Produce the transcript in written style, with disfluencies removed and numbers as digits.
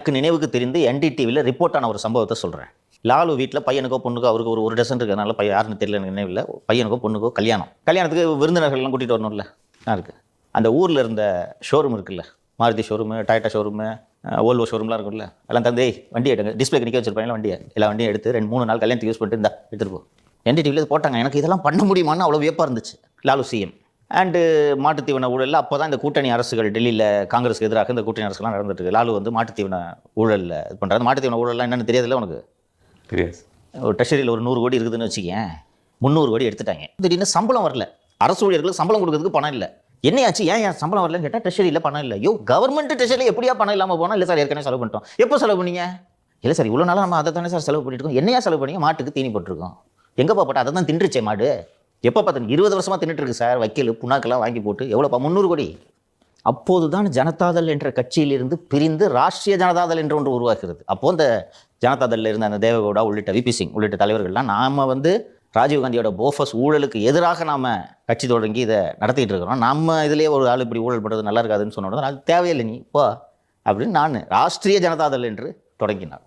எனக்கு நினைவுக்கு தெரிந்து என்டிடிவியில் ரிப்போர்ட் ஆன ஒரு சம்பவத்தை சொல்கிறேன். லாலு வீட்டில் பையனுக்கோ பொண்ணுக்கோ அவருக்கு ஒரு டசன் இருக்கிறதுனால யாருன்னு தெரியல, எனக்கு நினைவில். பையனுக்கோ பொண்ணுக்கோ கல்யாணத்துக்கு விருந்தினர்கள்லாம் கூட்டிகிட்டு வரணும்ல, இருக்குது. அந்த ஊரில் இருந்த ஷோரூம் இருக்குல்ல, Maruti showroom, Tata showroom, Volvo ஷோரூம்லாம் இருக்கும்ல, எல்லாம் தந்து வண்டி எடுங்க, டிஸ்பிளே நிற்க வச்சிருப்பாங்க வண்டியை, எல்லா வண்டியும் எடுத்து 2-3 நாள் கல்யாணத்துக்கு யூஸ் பண்ணிட்டு இருந்தா எடுத்துகிட்டு போ. என்டிடிவியில் இது போட்டாங்க. எனக்கு இதெல்லாம் பண்ண முடியுமான்னு அவ்வளோ வியப்பாக இருந்துச்சு. லாலு சிஎம் அண்டு மாட்டுத்தீவன ஊழலில் அப்போ தான் இந்த கூட்டணி அரசுகள் டெல்லியில் காங்கிரஸுக்கு எதிராக இந்த கூட்டணி அரசுலாம் நடந்துட்டு இருக்கு. லாலு வந்து மாட்டுத்தீவன ஊழலில் இது பண்ணுறாரு. மாட்டுத்தீவன ஊழல்லாம் என்னென்னு தெரியாதுல்ல உனக்கு? தெரியாது. ஒரு ட்ரெஷரியில் ஒரு 100 கோடி இருக்குதுன்னு வச்சுக்கேன், 300 கோடி எடுத்துட்டாங்க. திடீர்னு சம்பளம் வரல, அரசு ஊழியர்களுக்கு சம்பளம் கொடுக்கறதுக்கு பணம் இல்லை. என்னையாச்சு, ஏன் சம்பளம் வரலன்னு கேட்டால் ட்ரெஷரியில் பணம் இல்லை. கவர்மெண்ட் ட்ரெஷரியில் எப்படியா பணம் இல்லாமல் போனால்? இல்லை சார், ஏற்கனவே செலவு பண்ணிட்டோம். எப்போ செலவு பண்ணீங்க? இல்லை சார், இவ்வளோ நாளாக நம்ம அதை தானே சார் செலவு பண்ணிட்டு இருக்கோம். என்னையா செலவு பண்ணீங்க? மாட்டுக்கு தீனி போட்டிருக்கோம். எங்கேப்பா போட்டால் அதை தான் தின்றுச்சே மாடு. எப்போ பார்த்தா 20 வருஷமாக தின்னுட்டு இருக்கு சார். வைக்கல் புண்ணாக்கெல்லாம் வாங்கி போட்டு எவ்வளோப்பா? 300 கோடி. அப்போதுதான் ஜனதாதள் என்ற கட்சியிலிருந்து பிரிந்து ராஷ்ட்ரிய ஜனதாதள் என்று ஒன்று உருவாக்குறது. அப்போது இந்த ஜனதாதளில் இருந்த அந்த தேவகவுடா உள்ளிட்ட விபி சிங் உள்ளிட்ட தலைவர்கள்லாம் நாம் வந்து ராஜீவ்காந்தியோட போஃபஸ் ஊழலுக்கு எதிராக நாம் கட்சி தொடங்கி இதை நடத்திட்டு இருக்கிறோம். நம்ம இதுலேயே ஒரு ஆள் இப்படி ஊழல் பண்ணுறது நல்லா இருக்காதுன்னு சொன்னோம். அது தேவையில்லை, நீ இப்போ அப்படின்னு நான் ராஷ்ட்ரிய ஜனதாதள் என்று தொடங்கினார்.